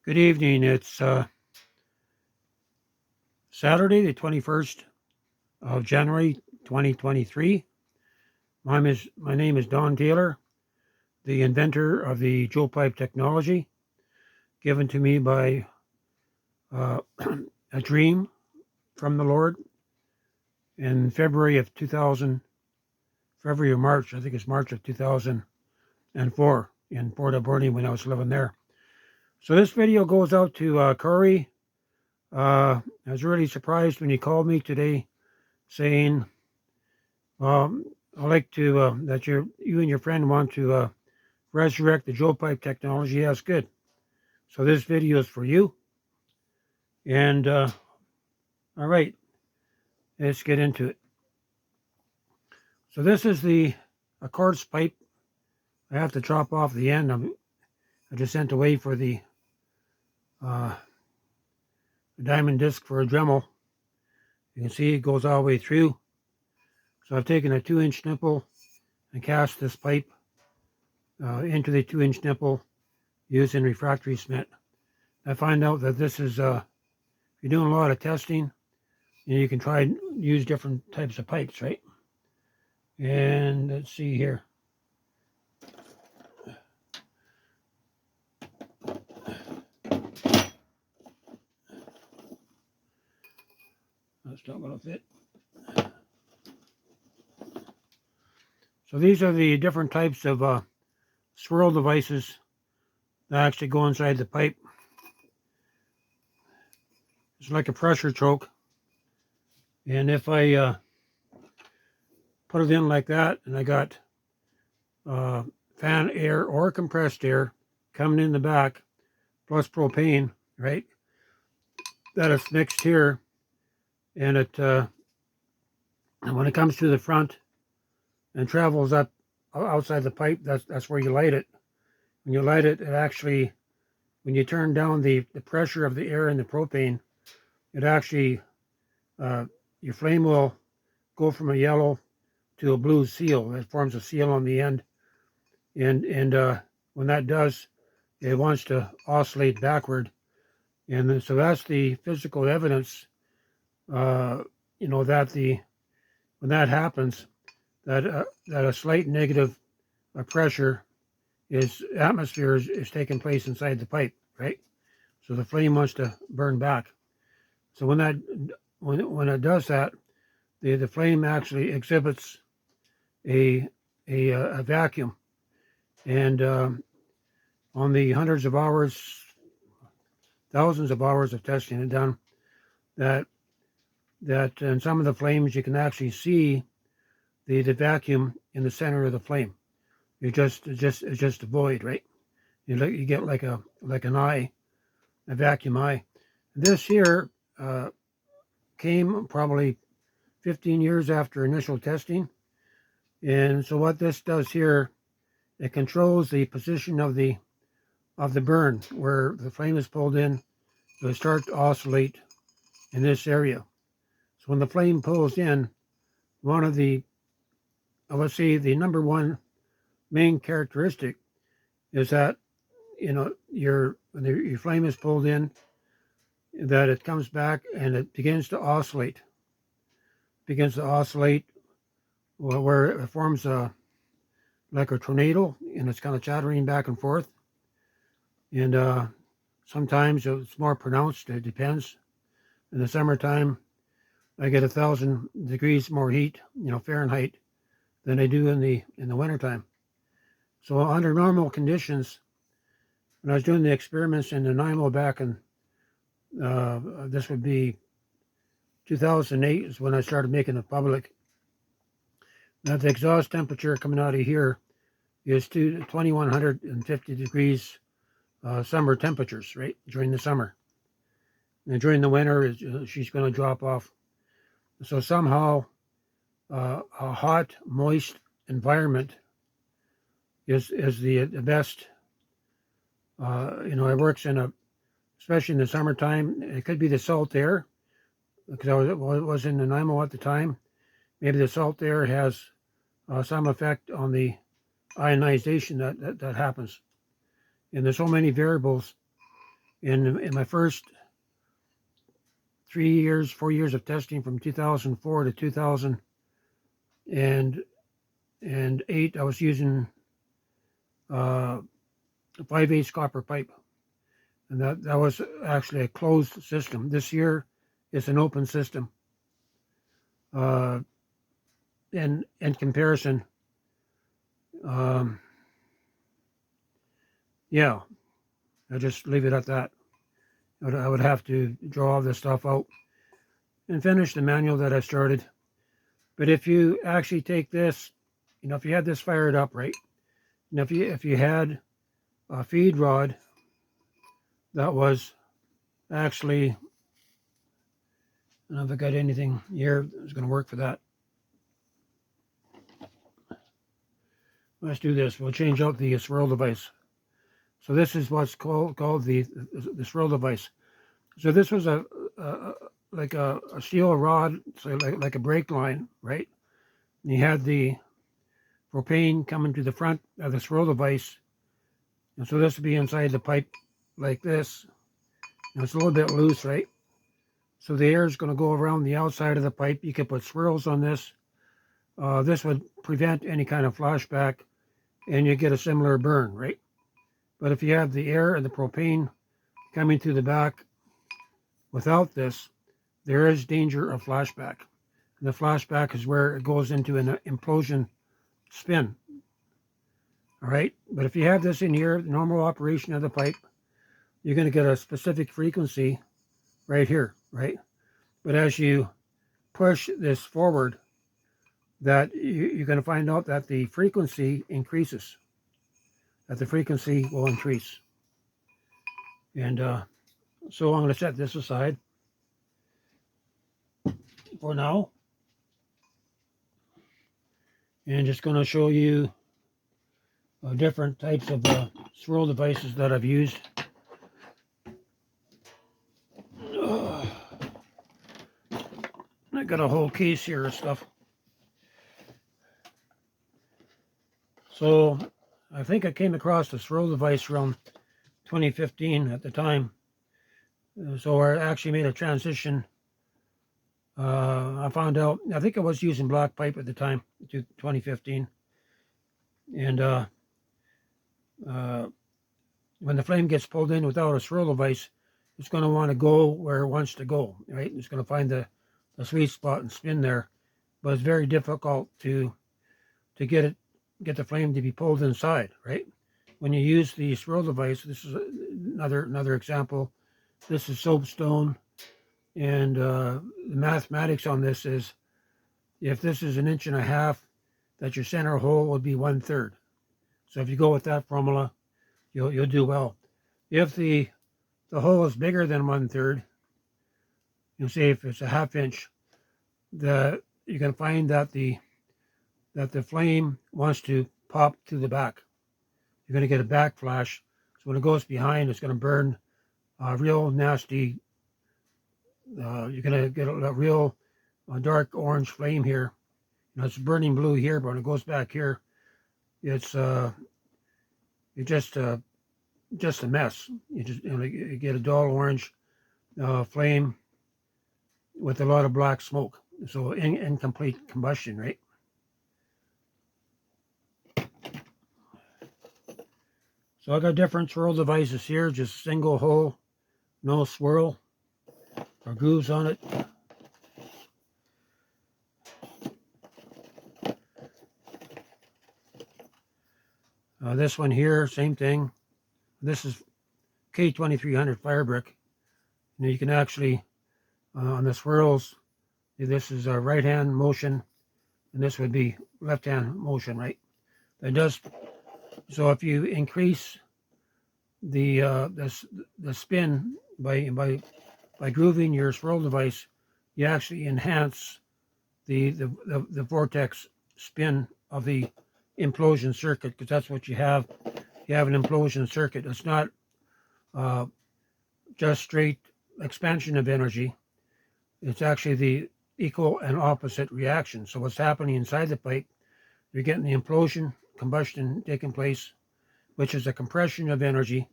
Good evening. It's Saturday, the 21st of January, 2023. My name is Don Taylor, the inventor of the JOEPIPE technology, given to me by a dream from the Lord in February or March, I think it's March of 2004 in Port Alberni when I was living there. So this video goes out to Corey. I was really surprised when he called me today saying, I'd like to, that you and your friend want to resurrect the JOEPIPE technology. That's good. So this video is for you. And all right, let's get into it. So this is a quartz pipe. I have to chop off the end. I just sent away for the diamond disc for a Dremel. You can see it goes all the way through. So I've taken a 2-inch nipple and cast this pipe into the 2-inch nipple using refractory cement. I find out that this is, if you're doing a lot of testing, you can try and use different types of pipes, right? And let's see here. That's not going to fit. So these are the different types of swirl devices that actually go inside the pipe. It's like a pressure choke. And if I put it in like that, and I got fan air or compressed air coming in the back, plus propane, right? That is mixed here, and it when it comes to the front and travels up outside the pipe, that's where you light it. When you light it, it actually, when you turn down the pressure of the air and the propane, it actually your flame will go from a yellow to a blue seal. It forms a seal on the end, and when that does, it wants to oscillate backward, and so that's the physical evidence. That when that happens, that a slight negative pressure atmosphere is taking place inside the pipe, right? So the flame wants to burn back. So when it does that, the flame actually exhibits a vacuum, and on the hundreds of hours, thousands of hours of testing it done, that in some of the flames you can actually see the vacuum in the center of the flame. It's just a void, right? You get like an eye, a vacuum eye. This here came probably 15 years after initial testing, and so what this does here, it controls the position of the burn where the flame is pulled in. It will start to oscillate in this area. So when the flame pulls in, one of the, let's say the number one main characteristic is that, when your flame is pulled in, that it comes back and it begins to oscillate. Where it forms like a tornado, and it's kind of chattering back and forth. And sometimes it's more pronounced. It depends. In the summertime, I get 1,000 degrees more heat, Fahrenheit, than I do in the wintertime. So under normal conditions, when I was doing the experiments in Nanaimo back in, this would be 2008 is when I started making it public, that the exhaust temperature coming out of here is 2,150 degrees summer temperatures, right, during the summer. And during the winter, she's going to drop off. So somehow a hot, moist environment is the best. It works especially in the summertime. It could be the salt air, because I was in Nanaimo at the time. Maybe the salt air has some effect on the ionization that happens. And there's so many variables In my first 4 years of testing from 2004 to 2008, I was using 5/8 copper pipe, and that was actually a closed system. This year, it's an open system. In comparison, yeah, I'll just leave it at that. I would have to draw all this stuff out and finish the manual that I started. But if you actually take this, if you had this fired up, right, and if you had a feed rod that was actually, I don't know if I got anything here that's going to work for that. Let's do this. We'll change out the swirl device. So this is what's called the swirl device. So this was like a steel rod, so like a brake line, right? And you had the propane coming to the front of the swirl device, and so this would be inside the pipe like this. And it's a little bit loose, right? So the air is going to go around the outside of the pipe. You could put swirls on this. This would prevent any kind of flashback, and you get a similar burn, right? But if you have the air and the propane coming through the back without this, there is danger of flashback. And the flashback is where it goes into an implosion spin. All right, but if you have this in here, normal operation of the pipe, you're going to get a specific frequency right here, right? But as you push this forward, that you're going to find out that the frequency increases, that the frequency will increase. And so I'm going to set this aside for now. And just going to show you different types of swirl devices that I've used. I got a whole case here of stuff. So I think I came across the swirl device around 2015 at the time. So I actually made a transition. I found out, I think I was using black pipe at the time, 2015. And when the flame gets pulled in without a swirl device, it's going to want to go where it wants to go, right? It's going to find the sweet spot and spin there. But it's very difficult to get the flame to be pulled inside, right? When you use the swirl device, this is another example. This is soapstone, and the mathematics on this is, if this is 1.5 inches, that your center hole would be 1/3. So if you go with that formula, you'll do well. If the hole is bigger than 1/3, you'll see if it's a 1/2 inch, you can find that the flame wants to pop to the back. You're going to get a backflash. So when it goes behind, it's going to burn real nasty. You're going to get a real dark orange flame here. It's burning blue here, but when it goes back here, it's just a mess. You get a dull orange flame with a lot of black smoke. So incomplete combustion, right? So I got different swirl devices here, just single hole, no swirl or grooves on it. This one here, same thing. This is K2300 fire brick. You can actually, on the swirls, this is a right hand motion, and this would be left hand motion, right? It does. So if you increase the spin by grooving your swirl device, you actually enhance the vortex spin of the implosion circuit, because that's what you have. You have an implosion circuit. It's not just straight expansion of energy. It's actually the equal and opposite reaction. So what's happening inside the pipe, you're getting the implosion, combustion taking place, which is a compression of energy.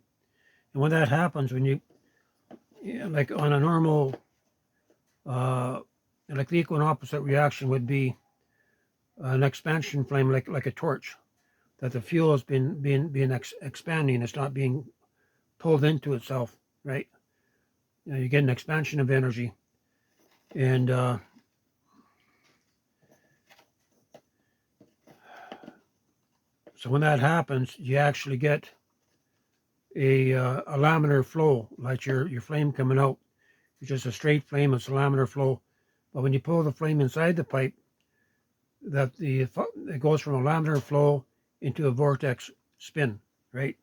And when that happens, when like on a normal, like the equal and opposite reaction would be an expansion flame, like a torch, that the fuel has been expanding. It's not being pulled into itself, right? You get an expansion of energy, and so when that happens, you actually get a laminar flow, like your flame coming out. It's just a straight flame. It's a laminar flow. But when you pull the flame inside the pipe, it goes from a laminar flow into a vortex spin, right?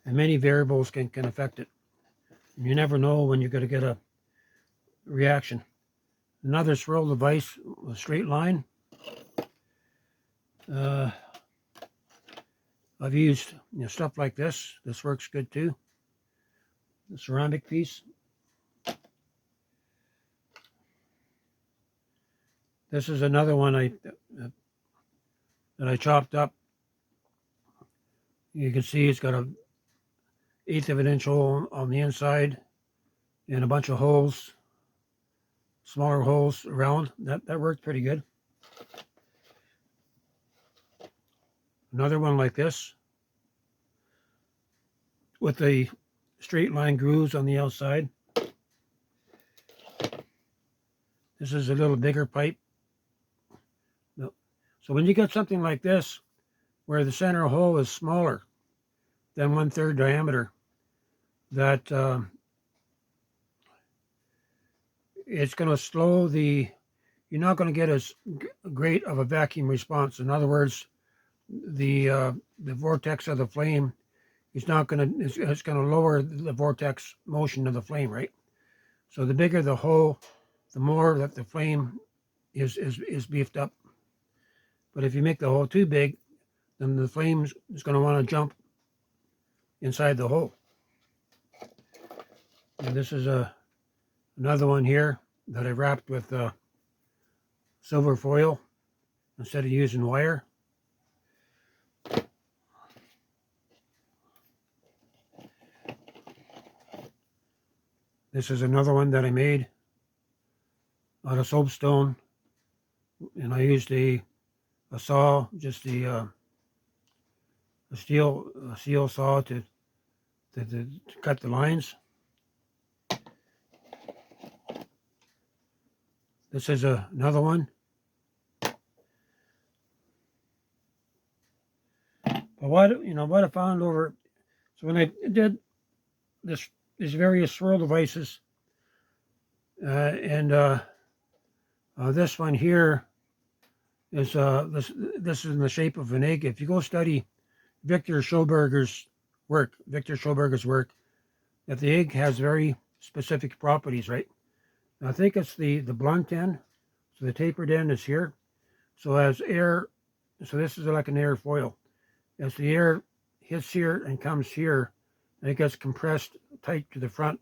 And many variables can affect it. And you never know when you're going to get a reaction. Another swirl device, a straight line. I've used stuff like this. This works good too. The ceramic piece. This is another one that I chopped up. You can see it's got a 1/8 of an inch hole on the inside and a bunch of holes, smaller holes around. That worked pretty good. Another one like this with the straight line grooves on the outside. This is a little bigger pipe. So when you get something like this, where the center hole is smaller than 1/3 diameter, that it's going to slow you're not going to get as great of a vacuum response. In other words, the vortex of the flame is not going to, it's going to lower the vortex motion of the flame, right? So the bigger the hole, the more that the flame is beefed up. But if you make the hole too big, then the flame is going to want to jump inside the hole. And this is another one here that I wrapped with silver foil instead of using wire. This is another one that I made out of soapstone, and I used a saw, just a steel saw to cut the lines. This is another one. But what I found over, so when I did these various swirl devices, and this one here is this is in the shape of an egg. If you go study Victor Schoberger's work, that the egg has very specific properties, right? I think it's the blunt end, so the tapered end is here. So as air, so this is like an air foil. As the air hits here and comes here, and it gets compressed tight to the front.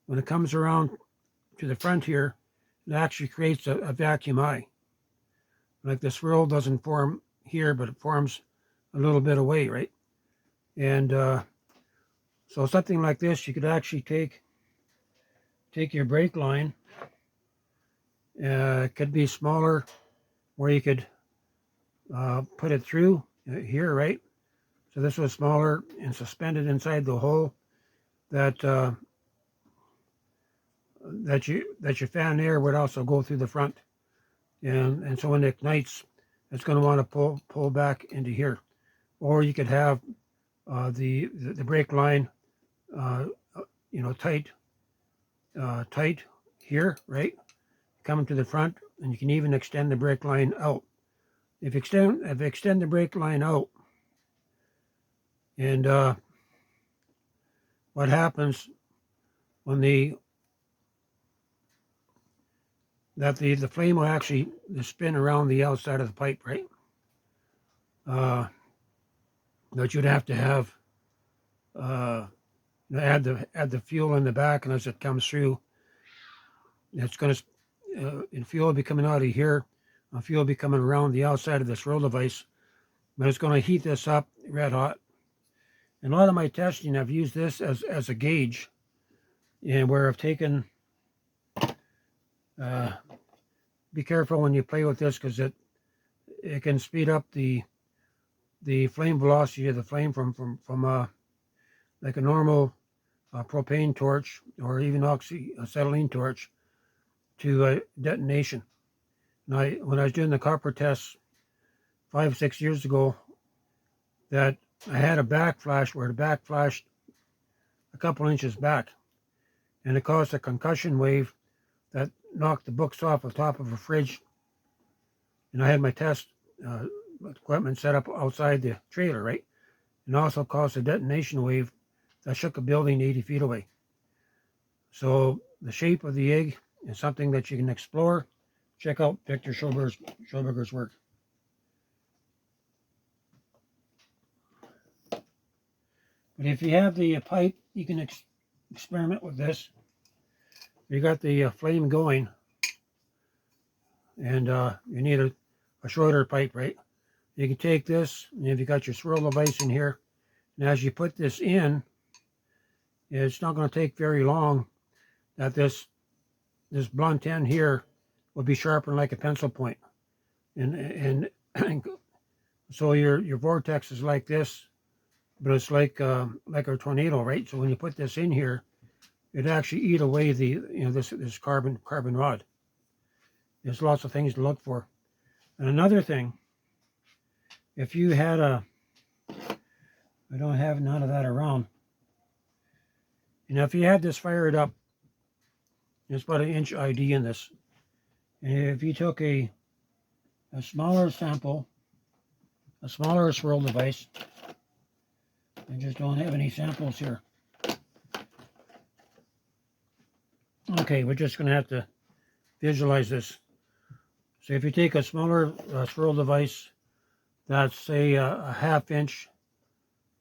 When it comes around to the front here, it actually creates a vacuum eye. Like the swirl doesn't form here, but it forms a little bit away, right? And so something like this, you could actually take your brake line. It could be smaller, where you could put it through here, right? So this was smaller and suspended inside the hole that your fan air would also go through the front, and so when it ignites, it's going to want to pull back into here. Or you could have the brake line, tight here, right? Coming to the front, and you can even extend the brake line out. If you extend the brake line out, and what happens when the flame will actually spin around the outside of the pipe, right? That you'd have to have add the fuel in the back, and as it comes through, it's going to and fuel will be coming out of here. Fuel will be coming around the outside of this swirl device, but it's going to heat this up red hot. In a lot of my testing, I've used this as a gauge, and where I've taken, be careful when you play with this, because it can speed up the flame velocity of the flame from like a normal propane torch or even acetylene torch to detonation. And when I was doing the copper tests 5-6 years ago, that I had a backflash where the back flashed a couple inches back, and it caused a concussion wave that knocked the books off the top of a fridge. And I had my test equipment set up outside the trailer, right? And also caused a detonation wave that shook a building 80 feet away. So the shape of the egg is something that you can explore. Check out Victor Schoberger's work. But if you have the pipe, you can experiment with this. You got the flame going, and you need a shorter pipe, right? You can take this, and if you got your swirl device in here, and as you put this in, it's not going to take very long that this blunt end here will be sharpened like a pencil point, and so your vortex is like this, but it's like a tornado, right? So when you put this in here, it actually eat away this carbon rod. There's lots of things to look for. And another thing, if you had I don't have none of that around. And if you had this fired up, there's about 1 inch ID in this. And if you took a smaller sample, a smaller swirl device, I just don't have any samples here. Okay, we're just going to have to visualize this. So if you take a smaller swirl device, that's say a 1/2 inch,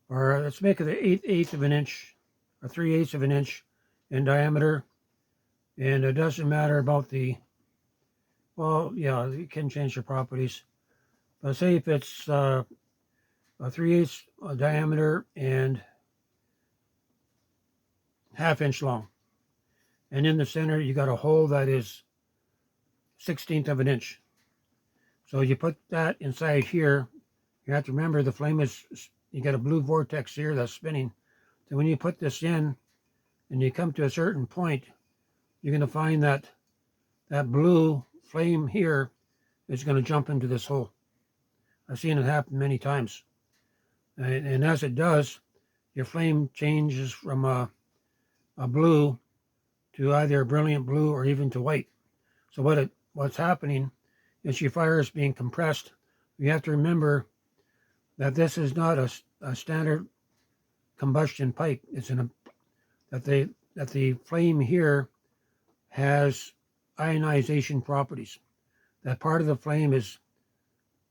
or let's make it 1/8 of an inch, or 3/8 of an inch in diameter. And it doesn't matter about well, yeah, you can change the properties. But say if it's a 3/8 diameter and 1/2 inch long. And in the center, you got a hole that is 1/16 of an inch. So you put that inside here. You have to remember the flame you got a blue vortex here that's spinning. So when you put this in and you come to a certain point, you're going to find that blue flame here is going to jump into this hole. I've seen it happen many times. And as it does, your flame changes from a blue to either a brilliant blue or even to white. So what's happening is your fire is being compressed. You have to remember that this is not a standard combustion pipe. It's that the flame here has ionization properties. That part of the flame is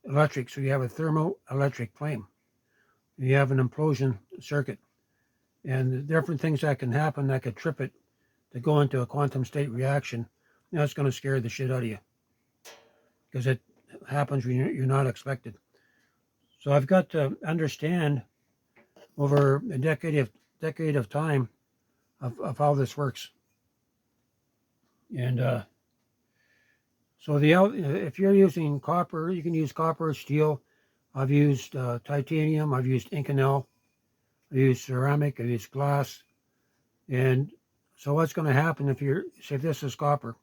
electric, so you have a thermoelectric flame. You have an implosion circuit, and the different things that can happen that could trip it to go into a quantum state reaction. That's going to scare the shit out of you, because it happens when you're not expected. So I've got to understand over a decade of time of how this works. And so if you're using copper, you can use copper, steel. I've used titanium. I've used Inconel. I've used ceramic. I've used glass. And so what's going to happen if this is copper,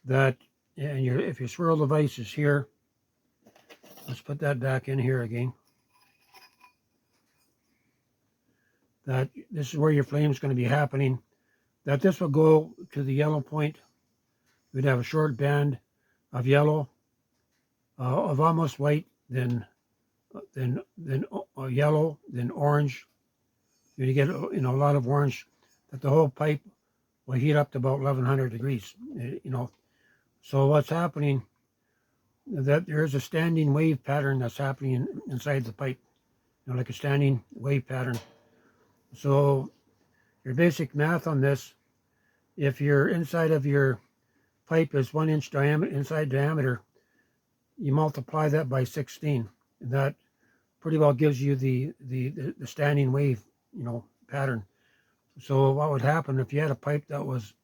and if your swirl device is here, let's put that back in here again. That this is where your flame is going to be happening. That this will go to the yellow point. We'd have a short band of yellow, of almost white, then yellow, then orange. You get a lot of orange. That the whole pipe will heat up to about 1100 degrees. So what's happening? That there's a standing wave pattern that's happening inside the pipe, like a standing wave pattern. So your basic math on this, if your inside of your pipe is 1 inch diameter, you multiply that by 16, and that pretty well gives you the standing wave, pattern. So what would happen if you had a pipe that was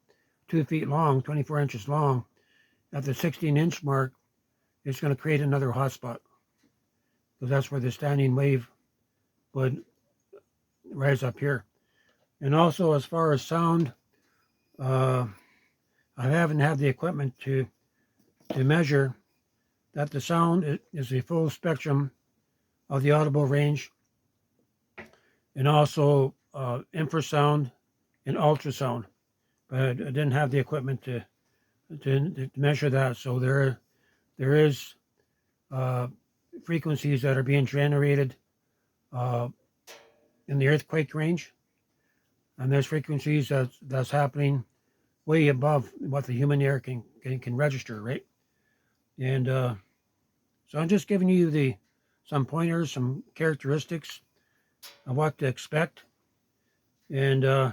2 feet long, 24 inches long, at the 16-inch mark, it's going to create another hotspot, because that's where the standing wave would rise up here. And also, as far as sound, I haven't had the equipment to measure that the sound is a full spectrum of the audible range, and also infrasound and ultrasound. But I didn't have the equipment to measure that. So there is frequencies that are being generated in the earthquake range, and there's frequencies that's happening way above what the human ear can register, right? And so I'm just giving you some pointers, some characteristics of what to expect. And all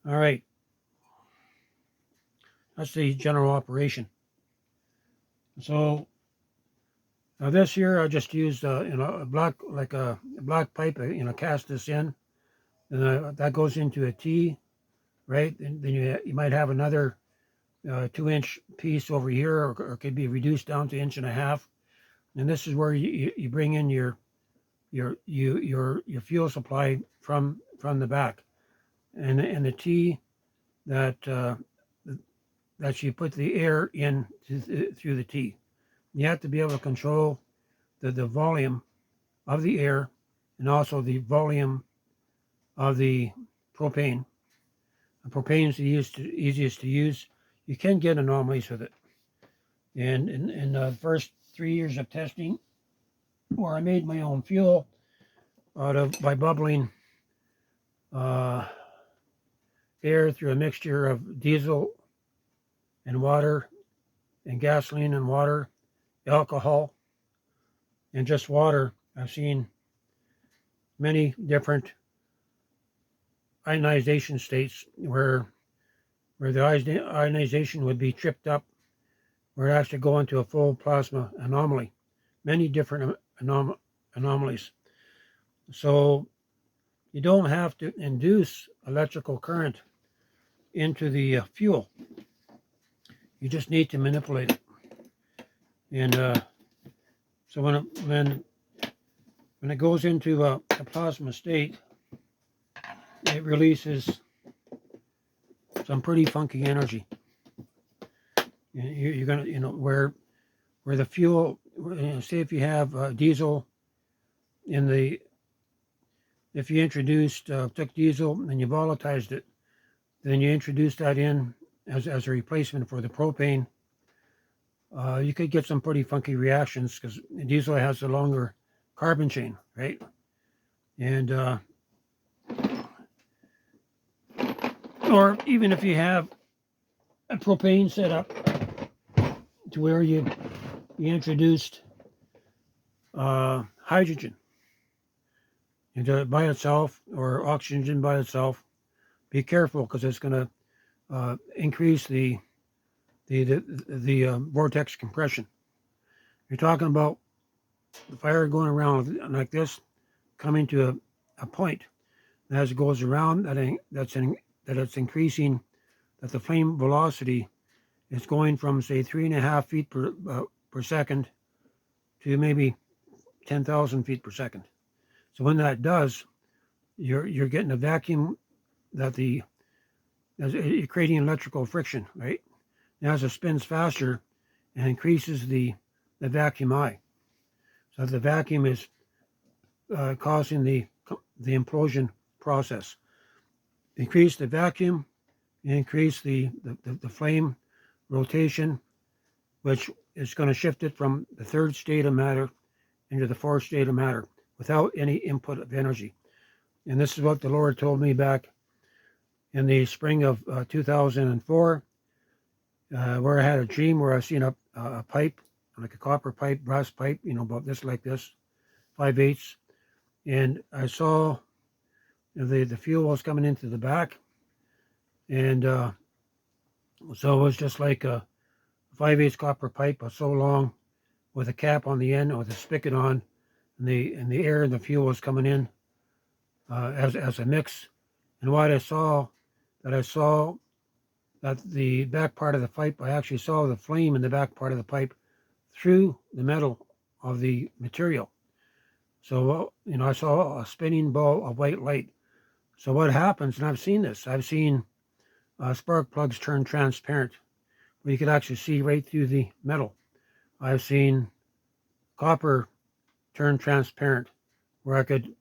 right, that's the general operation. So now this here, I just used a black pipe, cast this in, and that goes into a T, right? And then you might have another 2-inch piece over here, or could be reduced down to 1.5 inches. And this is where you bring in your fuel supply from the back, and the T that you put the air in through the T. You have to be able to control the volume of the air, and also the volume of the propane. Propane is the easiest to use. You can get anomalies with it. And in the first 3 years of testing, where I made my own fuel by bubbling air through a mixture of diesel and water, and gasoline and water, alcohol, and just water, I've seen many different ionization states where the ionization would be tripped up, where it actually go into a full plasma anomaly. Many different anomalies. So you don't have to induce electrical current into the fuel. You just need to manipulate it. And so when it goes into a plasma state, it releases some pretty funky energy. You're gonna, where the fuel, say if you have diesel if you took diesel and you volatilized it, then you introduce that in as a replacement for the propane, you could get some pretty funky reactions, because diesel has a longer carbon chain, right? And or even if you have a propane set up to where you introduced hydrogen into by itself, or oxygen by itself, be careful, because it's going to increase the vortex compression. You're talking about the fire going around like this, coming to a point, and as it goes around, that it's increasing, that the flame velocity is going from, say, 3.5 feet per second to maybe 10,000 feet per second. So when that does, you're getting a vacuum you're creating electrical friction, right? Now as it spins faster, and increases the vacuum I. So the vacuum is causing the implosion process. Increase the vacuum, increase the flame rotation, which is going to shift it from the third state of matter into the fourth state of matter without any input of energy. And this is what the Lord told me back in the spring of 2004, where I had a dream where I seen a pipe, like a copper pipe, brass pipe, about this, like this, 5/8, and I saw the fuel was coming into the back, and so it was just like a 5/8 copper pipe, but so long, with a cap on the end, with a spigot on, and the air and the fuel was coming in as a mix. And what I saw that the back part of the pipe, I actually saw the flame in the back part of the pipe through the metal of the material. So, I saw a spinning ball of white light. So what happens, and I've seen this, I've seen spark plugs turn transparent, where you could actually see right through the metal. I've seen copper turn transparent, where I could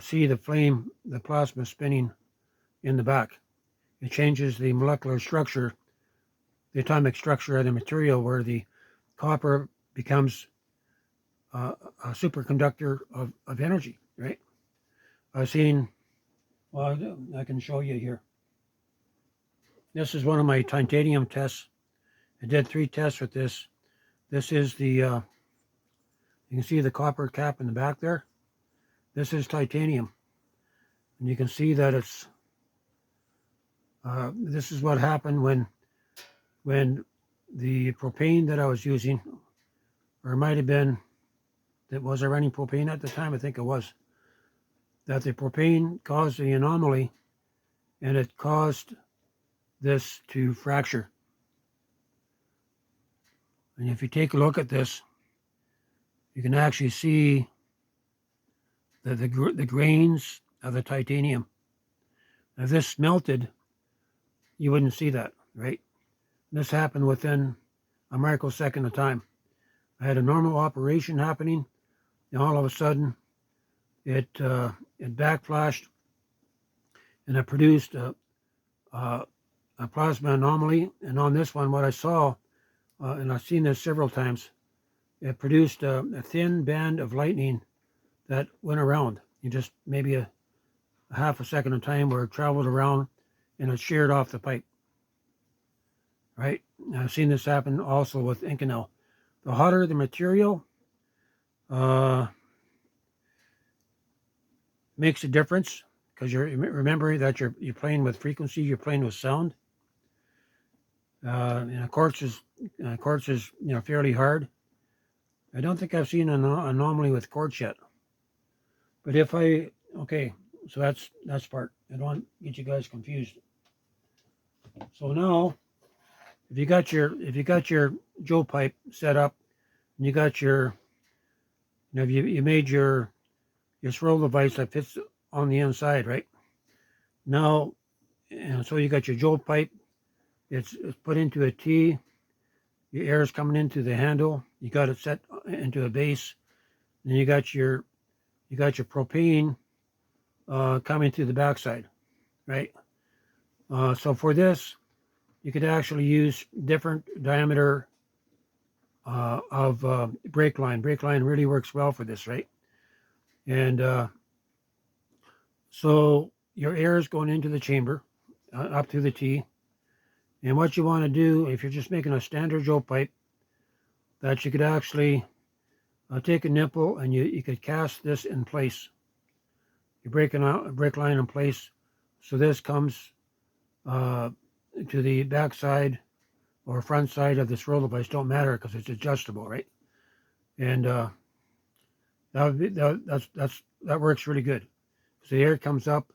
see the flame, the plasma spinning in the back. It changes the molecular structure, the atomic structure of the material, where the copper becomes a superconductor of energy, right? I've seen, well, I can show you here. This is one of my titanium tests. I did 3 tests with this. This is the, you can see the copper cap in the back there. This is titanium. And you can see that it's, this is what happened when the propane that I was using, or it might have been, was I running propane at the time? I think it was. That the propane caused the anomaly, and it caused this to fracture. And if you take a look at this, you can actually see the grains of the titanium. If this melted, you wouldn't see that, right? This happened within a microsecond of time. I had a normal operation happening, and all of a sudden, it backflashed, and it produced a plasma anomaly. And on this one, what I saw, and I've seen this several times, it produced a thin band of lightning that went around. You just maybe a half a second of time where it traveled around and it sheared off the pipe. Right? I've seen this happen also with Inconel. The hotter the material, makes a difference, because you're remembering that you're playing with frequency, you're playing with sound. And quartz is fairly hard. I don't think I've seen an anomaly with quartz yet. But if okay, so that's part. I don't want to get you guys confused. So now, if you got your JOEPIPE set up, and you got your, you made your swirl device that fits on the inside, right? Now, and so you got your JOEPIPE. It's put into a T. Your air is coming into the handle. You got it set into a base. And you got your propane coming through the backside, right? So for this, you could actually use different diameter of brake line. Brake line really works well for this, right? And so your air is going into the chamber up through the T. And what you want to do, if you're just making a standard JOEPIPE, that you could actually take a nipple and you could cast this in place. You're breaking out a brake line in place, so this comes to the back side or front side of the swirl device. Don't matter, because it's adjustable, right? And that works really good. So the air comes up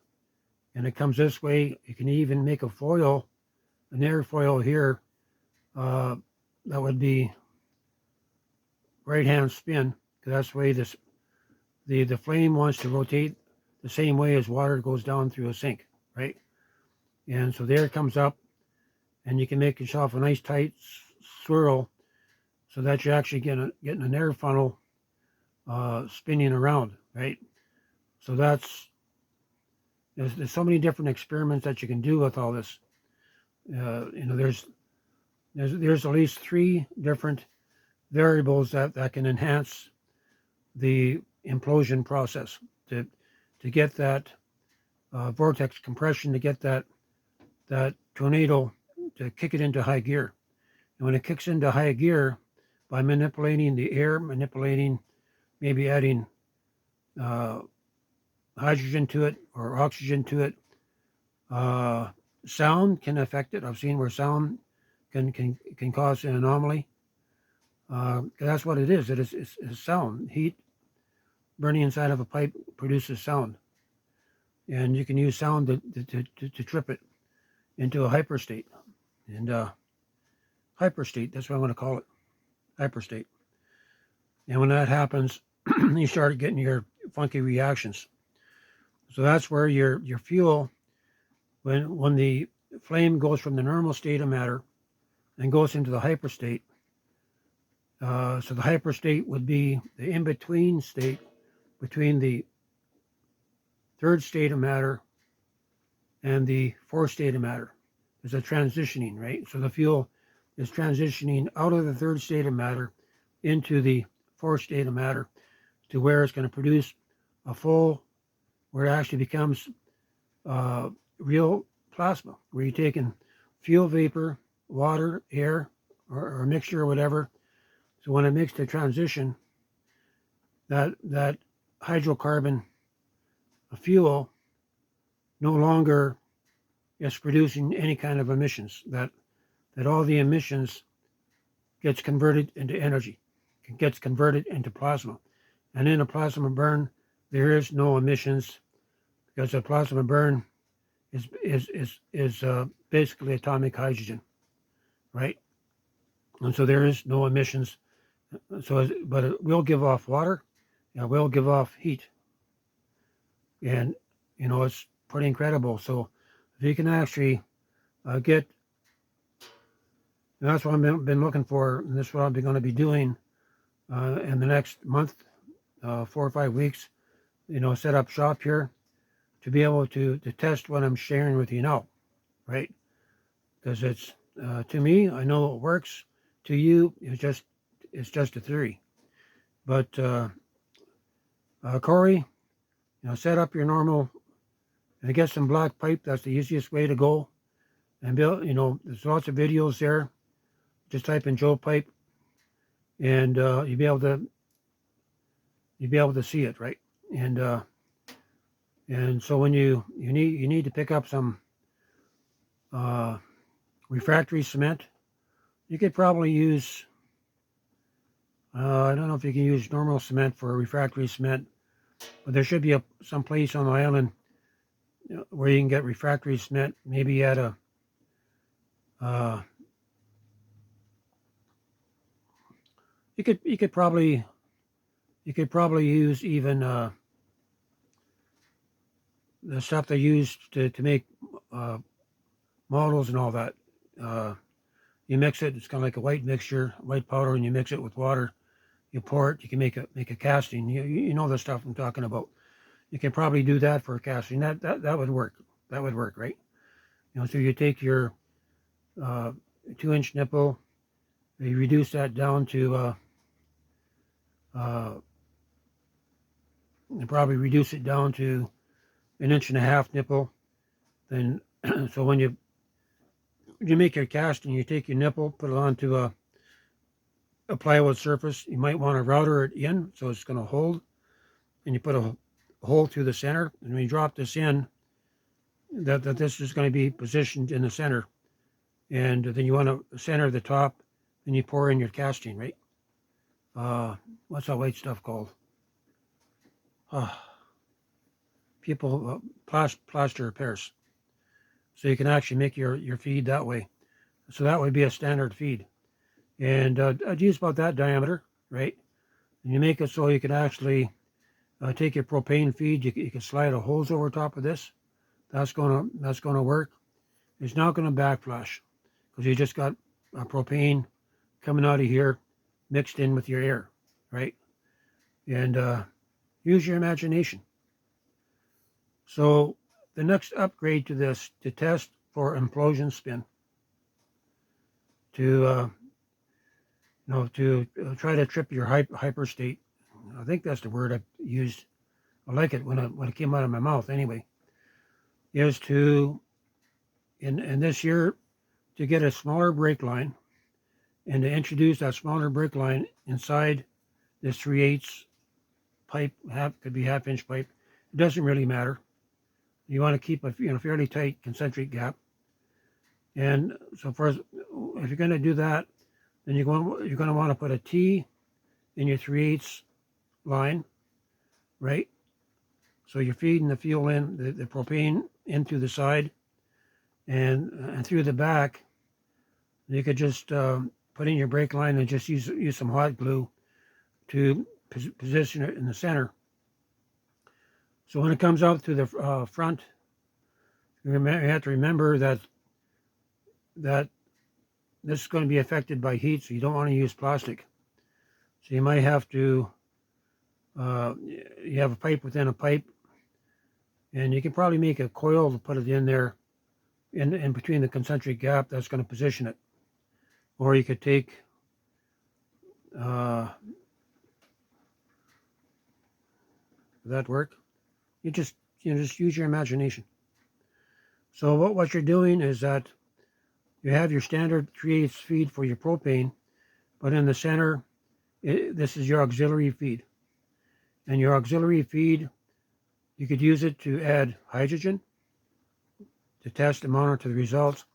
and it comes this way. You can even make a foil, an airfoil here. That would be right hand spin, because that's the way the flame wants to rotate the same way as water goes down through a sink, right? And so the air comes up, and you can make yourself a nice tight swirl, so that you're actually getting an air funnel spinning around, right? So there's so many different experiments that you can do with all this. There's at least 3 different variables that can enhance the implosion process to get that vortex compression, to get that tornado to kick it into high gear. And when it kicks into high gear, by manipulating the air, maybe adding hydrogen to it or oxygen to it, sound can affect it. I've seen where sound can cause an anomaly. That's what it is. It's sound. Heat burning inside of a pipe produces sound. and you can use sound to trip it into a hyperstate. And hyperstate, that's what I want to call it, hyperstate. And when that happens, you start getting your funky reactions. So that's where your fuel, when the flame goes from the normal state of matter and goes into the hyperstate. So the hyperstate would be the in-between state between the third state of matter and the fourth state of matter. There's a transitioning, right? So the fuel is transitioning out of the third state of matter into the fourth state of matter to where it's going to produce a full, where it actually becomes real plasma, where you're taking fuel vapor, water, air, or a mixture or whatever. So when it makes the transition, that hydrocarbon fuel no longer is producing any kind of emissions, that all the emissions gets converted into energy, gets converted into plasma. And in a plasma burn, there is no emissions, because a plasma burn is basically atomic hydrogen, right? And so there is no emissions. So, but it will give off water, it will give off heat, and it's pretty incredible. So if you can actually get, and that's what I've been looking for, and this is what I'm going to be doing in the next month, 4 or 5 weeks. Set up shop here to be able to test what I'm sharing with you now, right? Because it's to me, I know it works. To you, it's just a theory. But Corey, set up your normal, and get some black pipe. That's the easiest way to go. And build, there's lots of videos there. Just type in JOEPIPE, and you'll be able to see it, right? And so when you need to pick up some refractory cement, you could probably use. I don't know if you can use normal cement for refractory cement, but there should be some place on the island where you can get refractory cement, maybe at a you could probably use even the stuff they use to make models and all that. You mix it; it's kind of like a white mixture, white powder, and you mix it with water. You pour it. You can make a casting. You know the stuff I'm talking about. You can probably do that for a casting. That would work. That would work, right? So you take your 2-inch nipple, you reduce that down to you probably reduce it down to 1.5 inch nipple. Then so when you make your casting, you take your nipple, put it onto a plywood surface. You might want to router it in so it's going to hold, and you put a hole through the center, and when you drop this in, that this is going to be positioned in the center, and then you want to center the top, and you pour in your casting, right? What's that white stuff called? People plaster repairs. So you can actually make your feed that way. So that would be a standard feed, and I'd use about that diameter, right? And you make it so you can actually take your propane feed. You can slide a hose over top of this. That's gonna work. It's not gonna backflash because you just got propane coming out of here mixed in with your air, right? And use your imagination. So the next upgrade to this, to test for implosion spin, to try to trip your hyperstate. I think that's the word I used. I like it when it came out of my mouth anyway. Is to in this year to get a smaller brake line and to introduce that smaller brake line inside this 3/8 pipe. Could be half-inch pipe. It doesn't really matter. You want to keep a fairly tight concentric gap. And so first, if you're going to do that, then you're going to want to put a T in your 3/8 line, right? So you're feeding the fuel in, the propane in through the side, and through the back. You could just put in your brake line and just use some hot glue to position it in the center. So when it comes out to the front, you have to remember that this is going to be affected by heat, so you don't want to use plastic. So you might have to, you have a pipe within a pipe, and you can probably make a coil to put it in there, in between the concentric gap that's going to position it. Or you could take, does that work? You just use your imagination. So what you're doing is that you have your standard 3/8 feed for your propane, but in the center, this is your auxiliary feed. And your auxiliary feed, you could use it to add hydrogen, to test and monitor the results.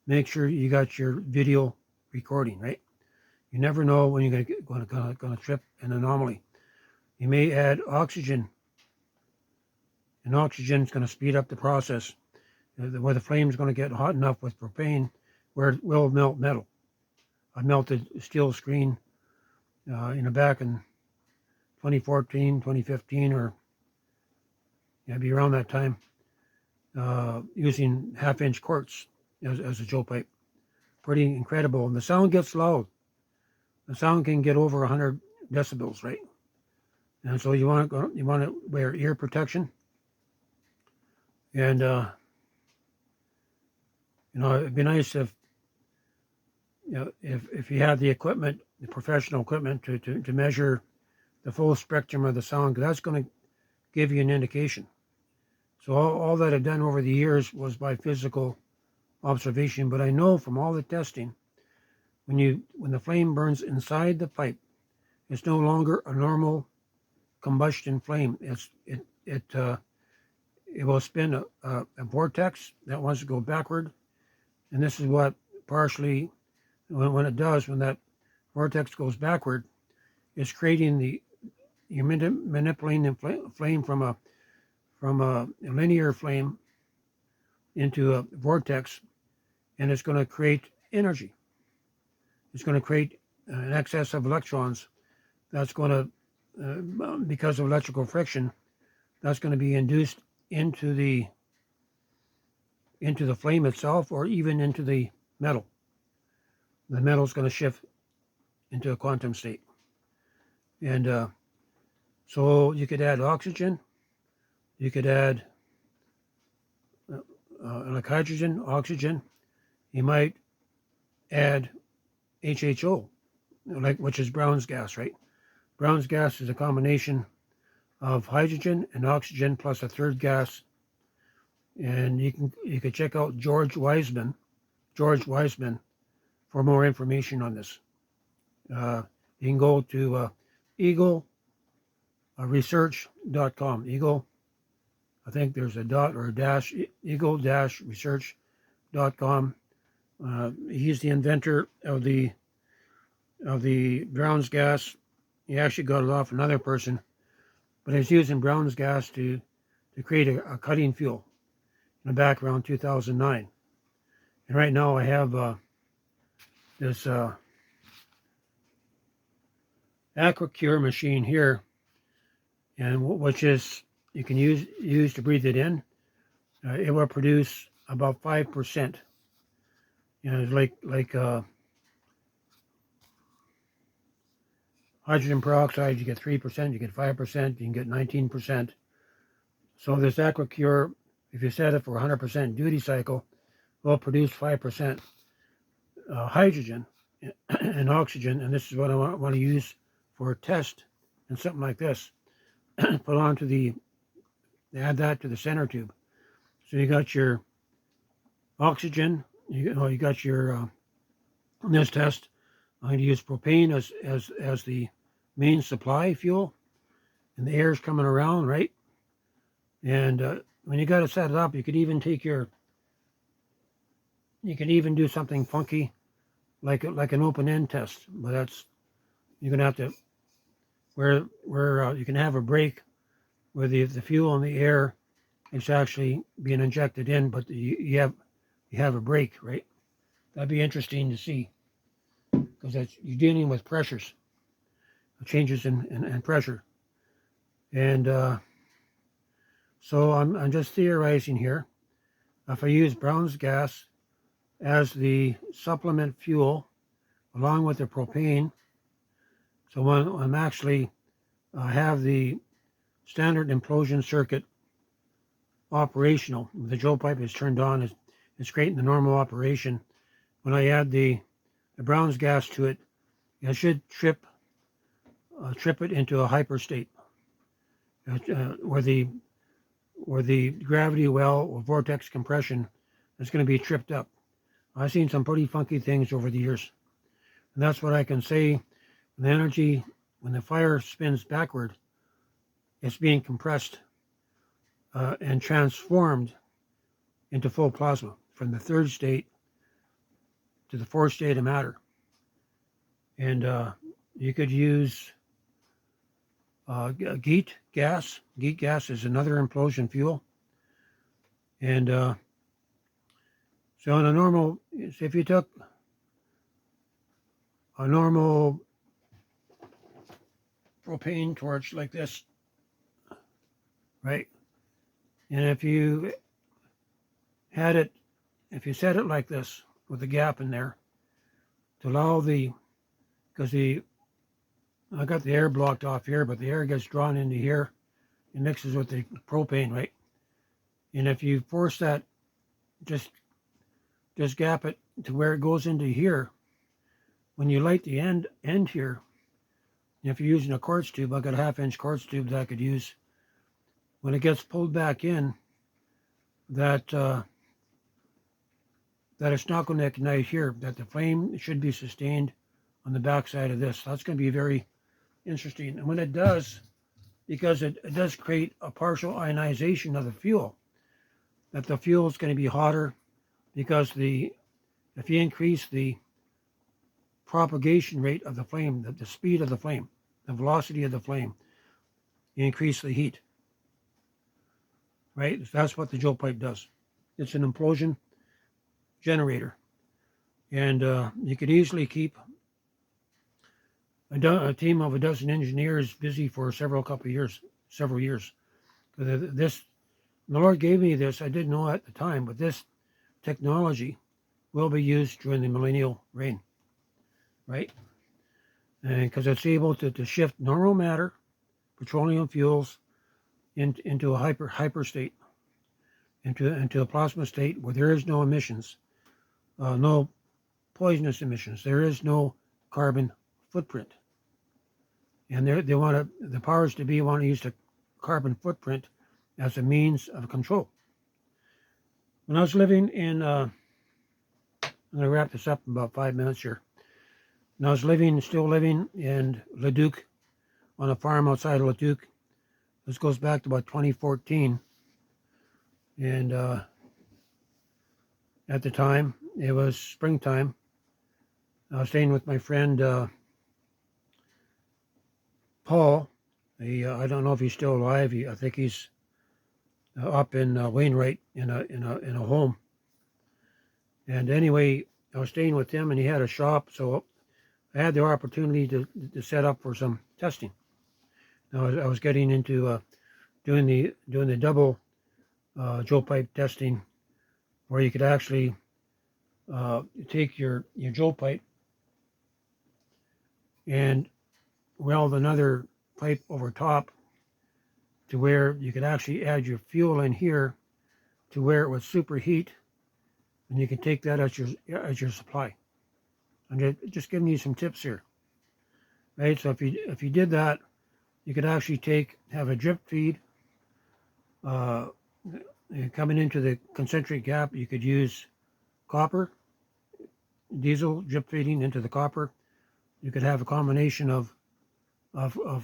Make sure you got your video recording, right? You never know when you're going to trip an anomaly. You may add oxygen, and oxygen is going to speed up the process, where the flame is going to get hot enough with propane where it will melt metal. I melted a steel screen back in 2014, 2015, or maybe around that time, using 1/2-inch quartz as a JOEPIPE. Pretty incredible. And the sound gets loud. The sound can get over 100 decibels, right? And so you want to wear ear protection. And it'd be nice if if you have the equipment, the professional equipment, to measure the full spectrum of the sound, because that's going to give you an indication. So all that I've done over the years was by physical observation, but I know from all the testing, when the flame burns inside the pipe, it's no longer a normal combustion flame. It will spin a vortex that wants to go backward, and this is what partially, when it does, when that vortex goes backward, it's creating you're manipulating the flame from a linear flame into a vortex, and it's going to create energy. It's going to create an excess of electrons that's going to, because of electrical friction, that's going to be induced into the flame itself, or even into the metal. The metal is going to shift into a quantum state. And so you could add oxygen, you could add like hydrogen, oxygen. You might add HHO, which is Brown's gas, right? Brown's gas is a combination of hydrogen and oxygen plus a third gas. And you can check out George Wiseman for more information on this. You can go to eagleresearch.com. Eagle, I think there's a dot or a dash, eagle-research.com. He's the inventor of the Brown's gas. He actually got it off another person, but he's using Brown's gas to create a cutting fuel back around 2009. And right now I have this AquaCure machine here, and which is, you can use to breathe it in. It will produce about 5%. It's like hydrogen peroxide. You get 3%, you get 5%, you can get 19%. So this AquaCure, if you set it for 100% duty cycle, will produce 5% hydrogen and oxygen, and this is what I want to use for a test and something like this. Put onto add that to the center tube. So you got your oxygen. You got your in this test, I'm going to use propane as the main supply fuel, and the air is coming around, right? And when you got to set it up, you could even do something funky, like an open end test. But you're gonna have to where you can have a break where the fuel and the air is actually being injected in, but you have a break, right? That'd be interesting to see, because you're dealing with pressures, changes in pressure. And so I'm just theorizing here. If I use Brown's gas as the supplement fuel along with the propane, so when I'm actually have the standard implosion circuit operational, the JOEPIPE is turned on, it's great in the normal operation. When I add the Brown's gas to it, it should trip it into a hyperstate, where the gravity well or vortex compression is going to be tripped up. I've seen some pretty funky things over the years, and that's what I can say. When the energy, when the fire spins backward, it's being compressed and transformed into full plasma from the third state to the fourth state of matter. And you could use GEAT gas. GEAT gas is another implosion fuel. And so in a normal, if you took a normal propane torch like this, right? And if you had it, if you set it like this with a gap in there to allow because I got the air blocked off here, but the air gets drawn into here and mixes with the propane, right? And if you force that, just gap it to where it goes into here, when you light the end here, if you're using a quartz tube, I got a 1/2-inch quartz tube that I could use. When it gets pulled back in, that it's not going to ignite here, that the flame should be sustained on the back side of this. That's going to be very interesting. And when it does, because it does create a partial ionization of the fuel, that the fuel is going to be hotter, because if you increase the propagation rate of the flame, the speed of the flame, the velocity of the flame, you increase the heat, right? That's what the JOEPIPE does. It's an implosion generator. And you could easily keep a team of a dozen engineers busy for several years. The Lord gave me this, I didn't know at the time, but this technology will be used during the millennial reign, right? And because it's able to shift normal matter, petroleum fuels, into a hyperstate, into a plasma state where there is no emissions, no poisonous emissions. There is no carbon footprint. And they want the powers to be want to use the carbon footprint as a means of control. When I was living in, I'm going to wrap this up in about 5 minutes here. When I was still living in Leduc, on a farm outside of Leduc. This goes back to about 2014. And at the time, it was springtime. I was staying with my friend Paul. I don't know if he's still alive. I think he's up in Wainwright in a home. And anyway, I was staying with him, and he had a shop, so I had the opportunity to set up for some testing. Now I was getting into doing the double JOEPIPE testing, where you could actually take your JOEPIPE and weld another pipe over top to where you could actually add your fuel in here to where it would superheat, and you can take that as your supply. I'm just giving you some tips here, right? So if you did that, you could actually have a drip feed coming into the concentric gap. You could use copper, diesel drip feeding into the copper. You could have a combination of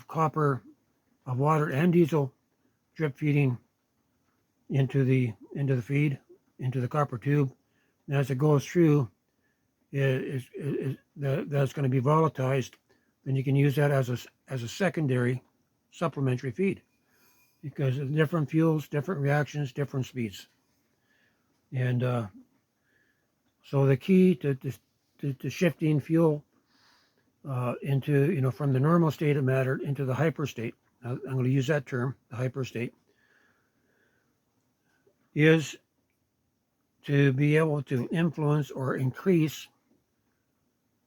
copper, of water and diesel drip feeding into the feed, into the copper tube. And as it goes through, that's going to be volatilized. Then you can use that as a secondary supplementary feed. because of different fuels, different reactions, different speeds. And so the key to shifting fuel into, from the normal state of matter into the hyperstate, I'm going to use that term, the hyperstate, is to be able to influence or increase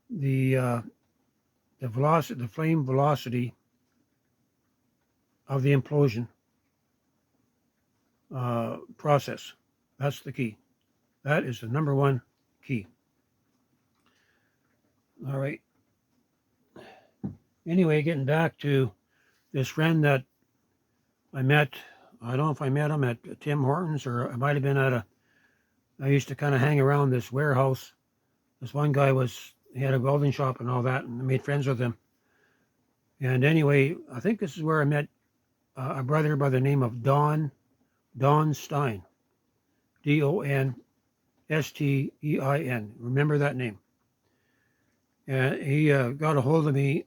the velocity, the flame velocity of the implosion process. That's the key. That is the number one key. All right. Anyway, getting back to this friend that I met. I don't know if I met him at Tim Hortons or I might have been at I used to kind of hang around this warehouse. This one guy he had a welding shop and all that, and I made friends with him. And anyway, I think this is where I met a brother by the name of Don Stein. DONSTEIN. Remember that name. And he got a hold of me.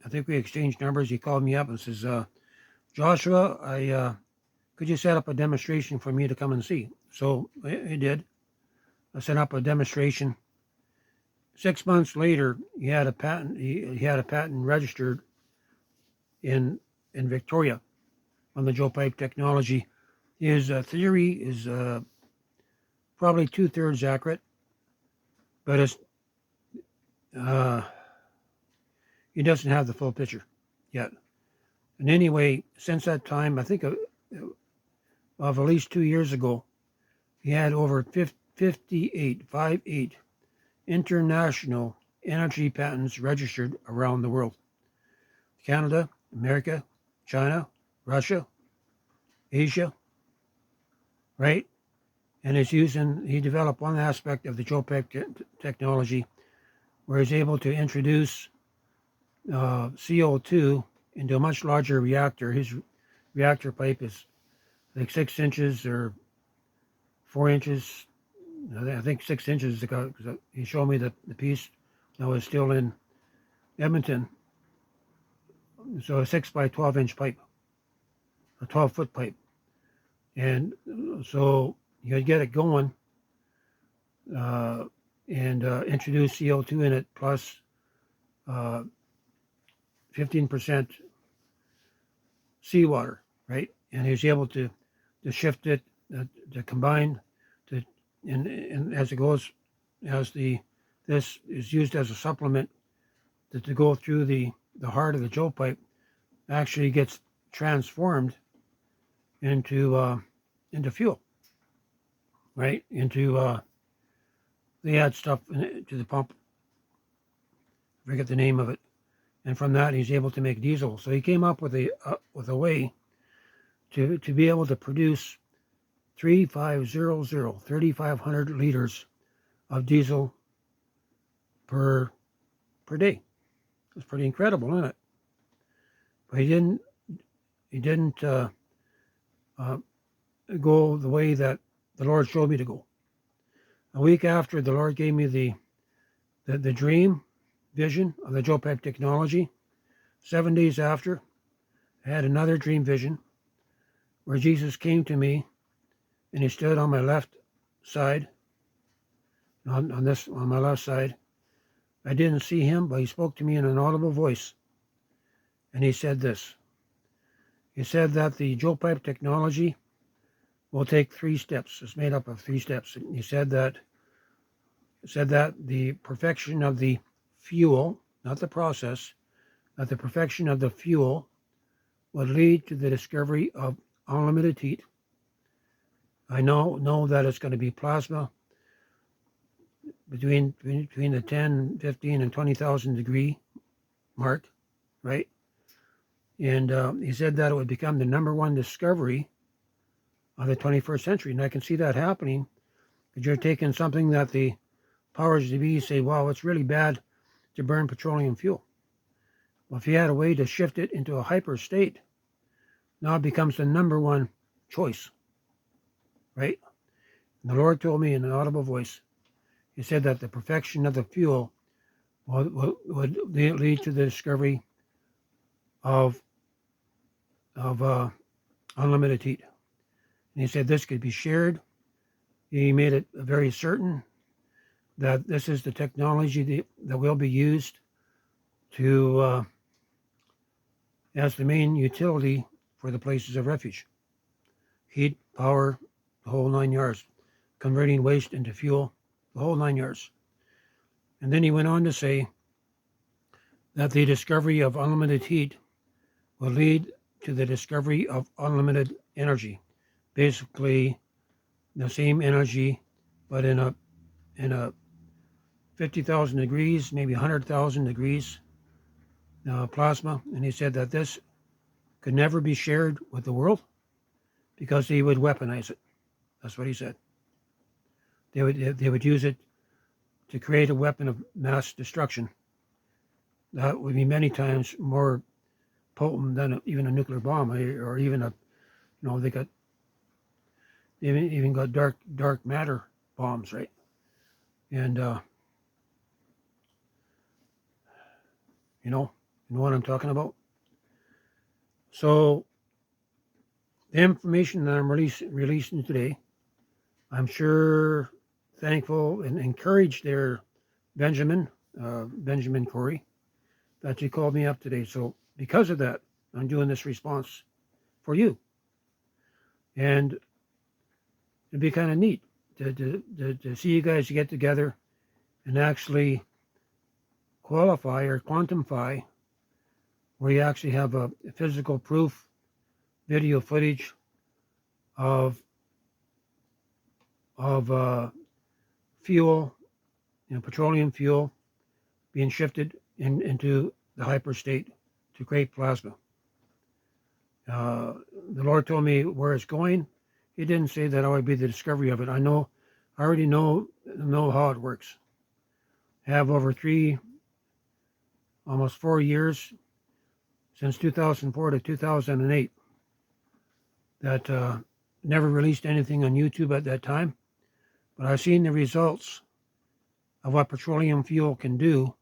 I think we exchanged numbers. He called me up and says, Joshua, could you set up a demonstration for me to come and see? So he did. I set up a demonstration. 6 months later, he had a patent. He had a patent registered in Victoria on the JOEPIPE technology. His theory is probably 2/3 accurate, but he doesn't have the full picture yet. And anyway, since that time, I think of at least 2 years ago, he had over 58 international energy patents registered around the world. Canada, America, China, Russia, Asia, right? And he developed one aspect of the JOEPIPE technology where he's able to introduce CO2 into a much larger reactor. His reactor pipe is like 6 inches or 4 inches. I think 6 inches because he showed me the piece that was still in Edmonton. So a 6 by 12 inch pipe, a 12-foot pipe. And so you could get it going and introduce CO2 in it plus 15% seawater, right? And he was able to shift it, to combine, and as it goes, this is used as a supplement to go through the heart of the JOEPIPE, actually gets transformed into fuel, right? They add stuff to the pump. I forget the name of it. And from that, he's able to make diesel. So he came up with a way to be able to produce 3,500 liters of diesel per day. It's pretty incredible, isn't it? But he didn't go the way that the Lord showed me to go. A week after the Lord gave me the dream vision of the JOEPIPE technology, 7 days after, I had another dream vision where Jesus came to me and he stood on my left side, on my left side. I didn't see him, but he spoke to me in an audible voice. And he said this. He said that the JOEPIPE technology will take 3 steps. It's made up of 3 steps. And he said that the perfection of the fuel, not the process, that the perfection of the fuel would lead to the discovery of unlimited heat. I know that it's going to be plasma between the 10, 15, and 20,000 degree mark, right? And he said that it would become the #1 discovery of the 21st century. And I can see that happening because you're taking something that the powers to be say, wow, it's really bad to burn petroleum fuel. Well, if you had a way to shift it into a hyper state, now it becomes the #1 choice, right? And the Lord told me in an audible voice, he said that the perfection of the fuel would lead to the discovery of unlimited heat. And he said this could be shared. He made it very certain that this is the technology that will be used to as the main utility for the places of refuge. Heat, power, the whole 9 yards. Converting waste into fuel, the whole 9 yards. And then he went on to say that the discovery of unlimited heat will lead to the discovery of unlimited energy. Basically, the same energy, but in a 50,000 degrees, maybe 100,000 degrees plasma. And he said that this could never be shared with the world because they would weaponize it. That's what he said. They would use it to create a weapon of mass destruction that would be many times more potent than even a nuclear bomb, or even a, they even got dark matter bombs, right? And you know what I'm talking about. So the information that I'm releasing today, I'm sure thankful and encouraged there, Benjamin Corey, that you called me up today. So because of that, I'm doing this response for you. And it'd be kind of neat to see you guys get together and actually qualify or quantify where you actually have a physical proof, video footage of fuel, petroleum fuel being shifted into the hyperstate to create plasma. The Lord told me where it's going. He didn't say that I would be the discovery of it. I already know how it works. I have over almost 4 years, since 2004 to 2008, that never released anything on YouTube at that time. But I've seen the results of what petroleum fuel can do,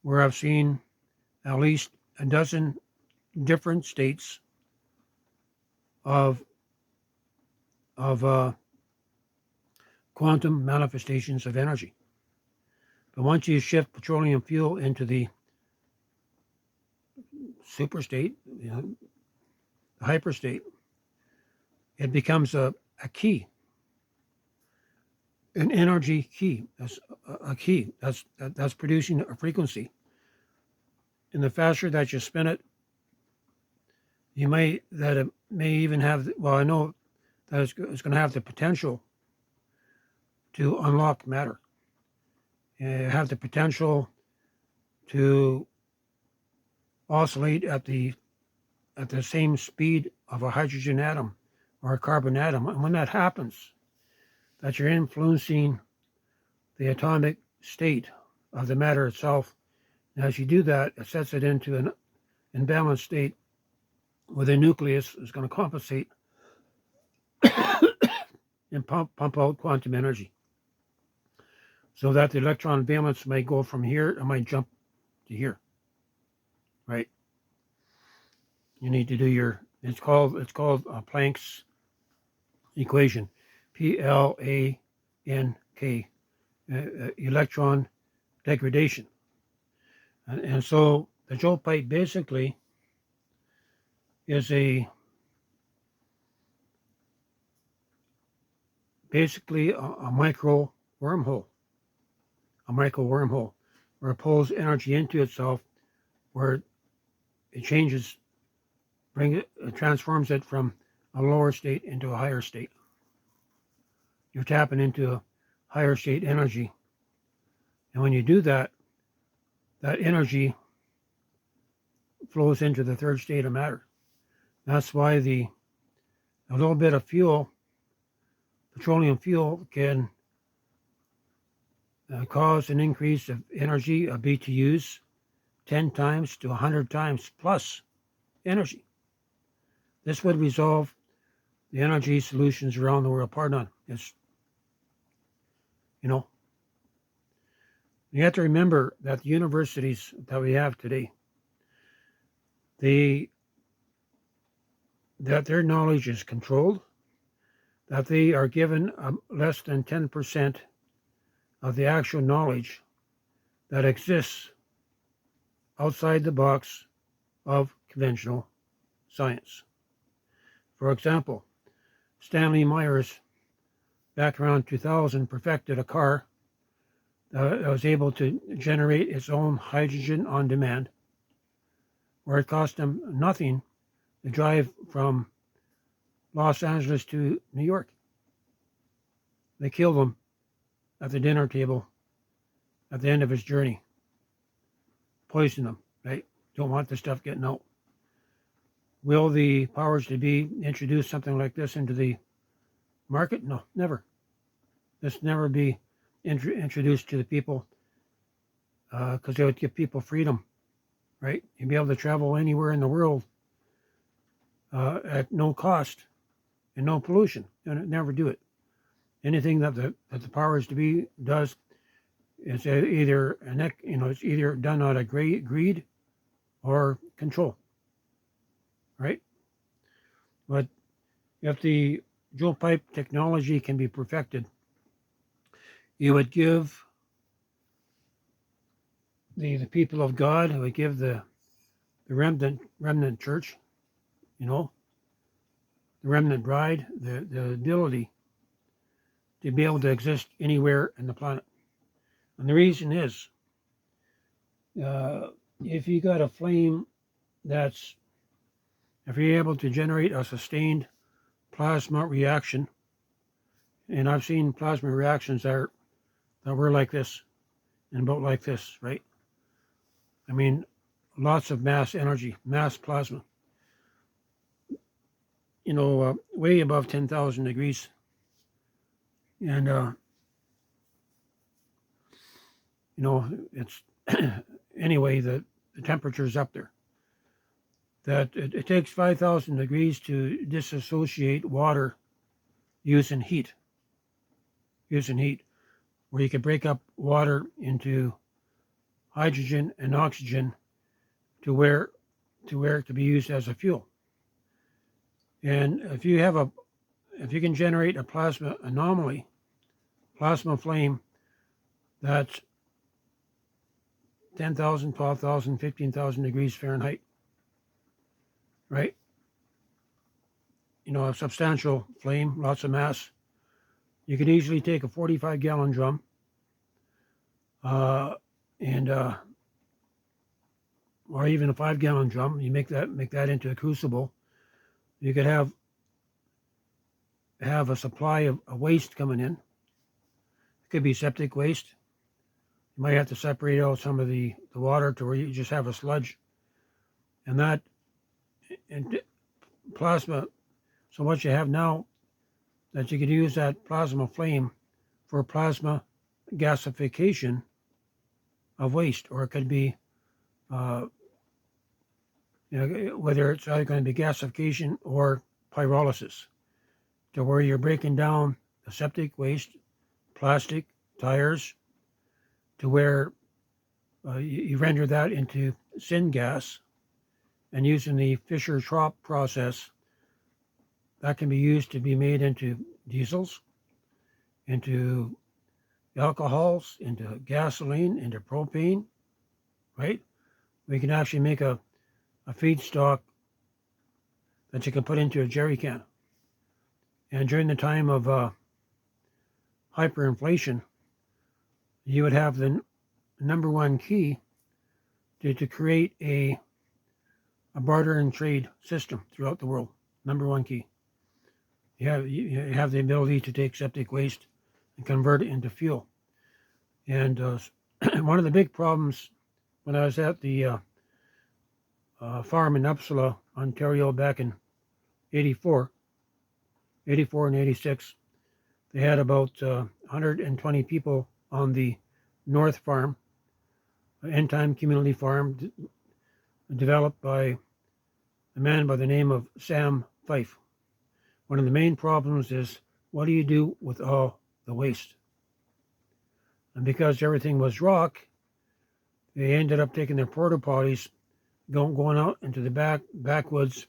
where I've seen at least a dozen different states of quantum manifestations of energy. But once you shift petroleum fuel into the superstate, the hyperstate, it becomes a key, an energy key. That's a key. That's producing a frequency. And the faster that you spin it, it may even have. Well, I know that it's going to have the potential to unlock matter. Have the potential to oscillate at the same speed of a hydrogen atom or a carbon atom. And when that happens, that you're influencing the atomic state of the matter itself. And as you do that, it sets it into an imbalanced state where the nucleus is going to compensate and pump out quantum energy. So that the electron valence may go from here, it might jump to here. Right? You need to do it's called Planck's equation, Planck, electron degradation. And so the JOEPIPE basically is a micro wormhole. A micro wormhole where it pulls energy into itself, where it changes, it transforms it from a lower state into a higher state. You're tapping into a higher state energy. And when you do that, that energy flows into the third state of matter. That's why a little bit of fuel, petroleum fuel, can cause an increase of energy of BTUs 10 times to 100 times plus energy. This would resolve the energy solutions around the world. Pardon. It's, you have to remember that the universities that we have today, they that their knowledge is controlled, that they are given less than 10% of the actual knowledge that exists outside the box of conventional science. For example, Stanley Myers, back around 2000, perfected a car that was able to generate its own hydrogen on demand, where it cost him nothing to drive from Los Angeles to New York. They killed him at the dinner table at the end of his journey. Poisoned him, right? Don't want this stuff getting out. Will the powers that be introduce something like this into the market? No, never. This never be introduced to the people because they would give people freedom, right? You'd be able to travel anywhere in the world at no cost and no pollution, and never do it. Anything that the powers to be does is either it's either done out of greed or control, right? But if the JOEPIPE technology can be perfected, you would give the people of God, it would give the remnant church, the remnant bride, the ability to be able to exist anywhere in the planet. And the reason is, if you got a flame if you're able to generate a sustained plasma reaction, and I've seen plasma reactions that were like this, and about like this, right? I mean, lots of mass energy, mass plasma, way above 10,000 degrees. And, it's anyway, the temperature's up there. That it takes 5,000 degrees to disassociate water using heat, where you can break up water into hydrogen and oxygen to where it to be used as a fuel. And if you can generate a plasma anomaly, plasma flame that's 10,000, 12,000, 15,000 degrees Fahrenheit, right? A substantial flame, lots of mass. You could easily take a 45-gallon drum or even a 5-gallon drum. You make that into a crucible. You could have a supply of waste coming in. It could be septic waste. You might have to separate out some of the water to where you just have a sludge. And plasma, so what you have now, that you could use that plasma flame for plasma gasification of waste, or it could be, whether it's either going to be gasification or pyrolysis, to where you're breaking down the septic waste, plastic, tires, to where you render that into syngas, and using the Fischer-Tropsch process, that can be used to be made into diesels, into alcohols, into gasoline, into propane, right? We can actually make a feedstock that you can put into a jerry can. And during the time of hyperinflation, you would have the number one key to create a barter and trade system throughout the world. Number one key. You have the ability to take septic waste and convert it into fuel. And one of the big problems when I was at the farm in Uppsala, Ontario, back in 84 and 86, they had about 120 people on the North Farm, end time community farm, developed by a man by the name of Sam Fife. One of the main problems is, what do you do with all the waste? And because everything was rock, they ended up taking their porta potties, going out into the backwoods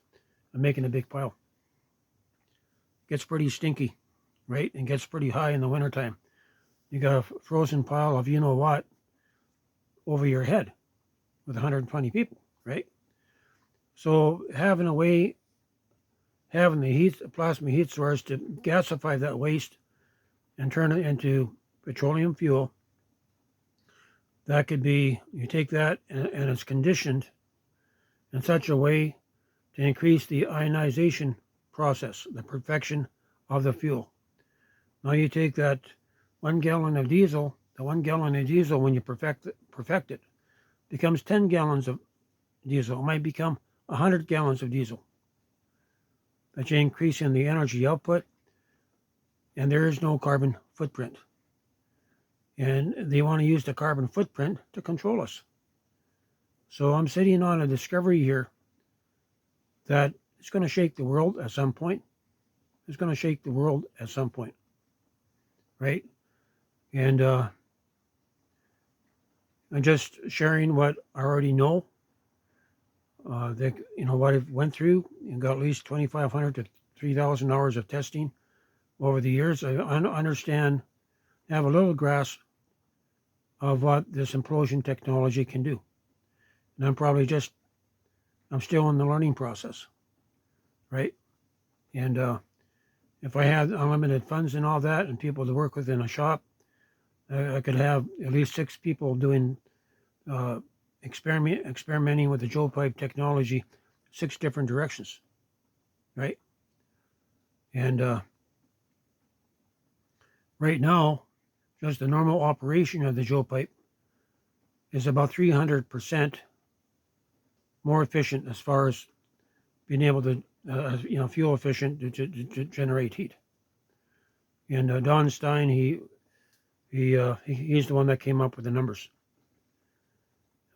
of making a big pile. Gets pretty stinky, right? And gets pretty high in the wintertime. You got a frozen pile of you know what over your head with 120 people, right? So having the plasma heat source to gasify that waste and turn it into petroleum fuel, that could be, you take that and it's conditioned in such a way to increase the ionization process, the perfection of the fuel. Now you take that 1 gallon of diesel, the 1 gallon of diesel, when you perfect it, becomes 10 gallons of diesel. It might become 100 gallons of diesel. But you're increasing the energy output, and there is no carbon footprint. And they want to use the carbon footprint to control us. So I'm sitting on a discovery here that it's going to shake the world at some point. It's going to shake the world at some point, right? And I'm just sharing what I already know. That, you know, what I've went through and got at least 2,500 to 3,000 hours of testing over the years. I understand, have a little grasp of what this implosion technology can do. And I'm still in the learning process, right? And if I had unlimited funds and all that and people to work with in a shop, I could have at least 6 people doing experimenting with the JOEPIPE technology, 6 different directions, right? And right now, just the normal operation of the JOEPIPE is about 300% more efficient as far as being able to, fuel efficient to generate heat. And Don Stein, he's the one that came up with the numbers.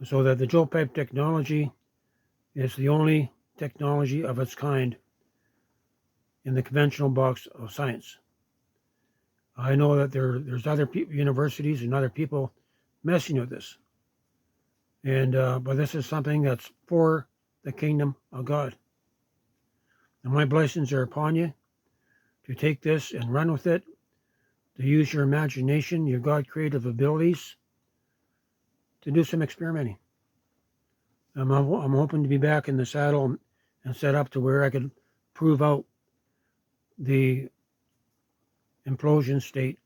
So that the JOEPIPE technology is the only technology of its kind in the conventional box of science. I know that there's other universities and other people messing with this, and but this is something that's for the kingdom of God. And my blessings are upon you to take this and run with it, to use your imagination, your God creative abilities, to do some experimenting. I'm hoping to be back in the saddle and set up to where I could prove out the implosion state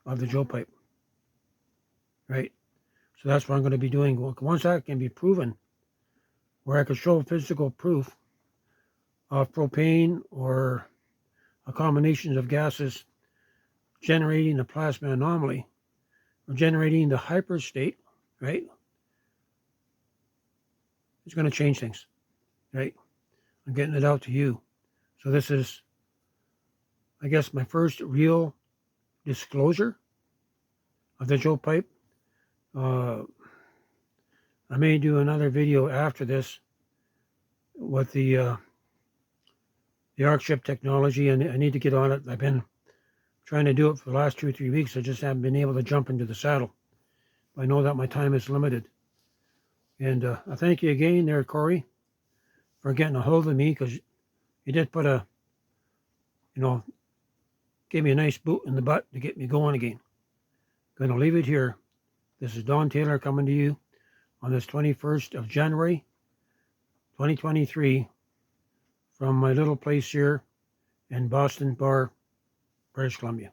of the JOEPIPE, right? So that's what I'm going to be doing. Once that can be proven, where I could show physical proof of propane or a combination of gases generating a plasma anomaly or generating the hyperstate, right? It's going to change things, right? I'm getting it out to you. So this is, I guess, my first real disclosure of the JOEPIPE. I may do another video after this with the arc ship technology, and I need to get on it. I've been trying to do it for the last 2 or 3 weeks. I just haven't been able to jump into the saddle. I know that my time is limited. And I thank you again there, Corey, for getting a hold of me, because you did put gave me a nice boot in the butt to get me going again. Going to leave it here. This is Don Taylor coming to you on this 21st of January, 2023, from my little place here in Boston Bar, British Columbia.